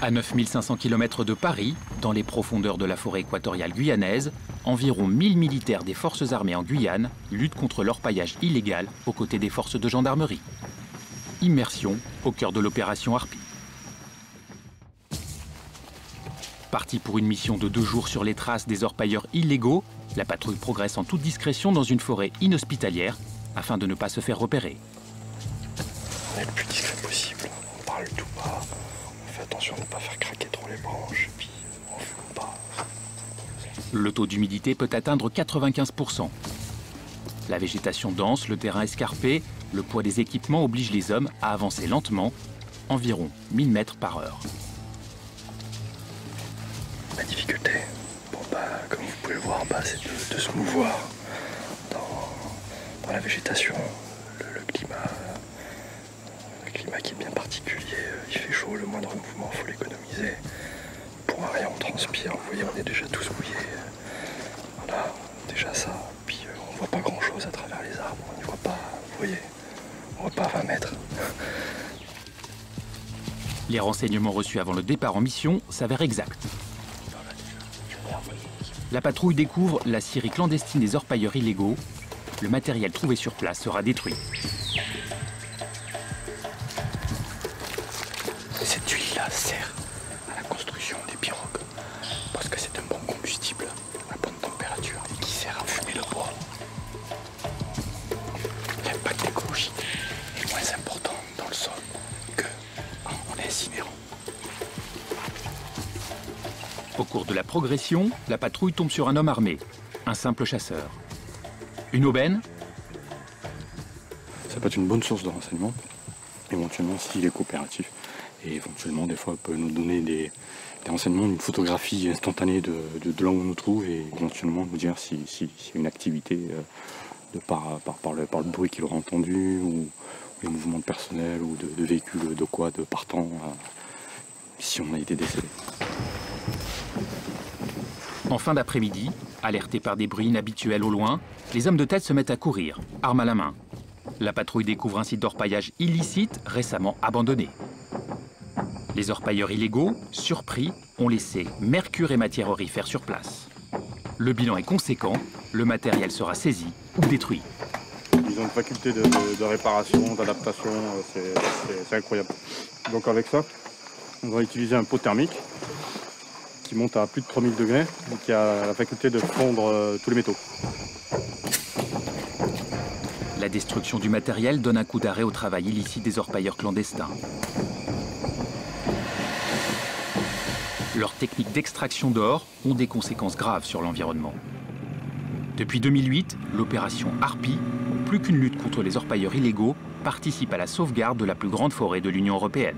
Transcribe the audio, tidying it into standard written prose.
À 9500 km de Paris, dans les profondeurs de la forêt équatoriale guyanaise, environ 1000 militaires des forces armées en Guyane luttent contre l'orpaillage illégal aux côtés des forces de gendarmerie. Immersion au cœur de l'opération Harpie. Partie pour une mission de 2 jours sur les traces des orpailleurs illégaux, la patrouille progresse en toute discrétion dans une forêt inhospitalière afin de ne pas se faire repérer. On est le plus discret possible, on parle tout bas, on fait attention de ne pas faire craquer trop les branches, et puis on fume pas. Le taux d'humidité peut atteindre 95%. La végétation dense, le terrain escarpé, le poids des équipements oblige les hommes à avancer lentement, environ 1000 mètres par heure. La difficulté, comme vous pouvez le voir, c'est de se mouvoir dans la végétation, le climat qui est bien particulier, il fait chaud, le moindre mouvement, il faut l'économiser. Pour un rien, on transpire, vous voyez, on est déjà tous mouillés. Voilà, déjà ça, puis on voit pas grand chose à travers les arbres, on n'y voit pas, vous voyez, on voit pas à 20 mètres. Les renseignements reçus avant le départ en mission s'avèrent exacts. La patrouille découvre la scierie clandestine des orpailleurs illégaux. Le matériel trouvé sur place sera détruit. Cette huile-là sert à la construction des pirogues parce que c'est un bon combustible à bonne température et qui sert à fumer le bois. L'impact écologique est moins important dans le sol qu'en incinérant. Au cours de la progression, la patrouille tombe sur un homme armé, un simple chasseur. Une aubaine? Ça peut être une bonne source de renseignement, éventuellement s'il est coopératif. Et éventuellement, des fois, il peut nous donner des renseignements, une photographie instantanée de là où on nous trouve et éventuellement nous dire s'il y a une activité par le bruit qu'il aura entendu ou les mouvements de personnel ou de véhicules de partant, si on a été décédé. En fin d'après-midi, alertés par des bruits inhabituels au loin, les hommes de tête se mettent à courir, armes à la main. La patrouille découvre un site d'orpaillage illicite récemment abandonné. Les orpailleurs illégaux, surpris, ont laissé mercure et matières aurifères sur place. Le bilan est conséquent, le matériel sera saisi ou détruit. Ils ont une faculté de réparation, d'adaptation, c'est incroyable. Donc avec ça, on va utiliser un pot thermique qui monte à plus de 3000 degrés et qui a la faculté de fondre tous les métaux. La destruction du matériel donne un coup d'arrêt au travail illicite des orpailleurs clandestins. Leurs techniques d'extraction d'or ont des conséquences graves sur l'environnement. Depuis 2008, l'opération Harpie, plus qu'une lutte contre les orpailleurs illégaux, participe à la sauvegarde de la plus grande forêt de l'Union européenne.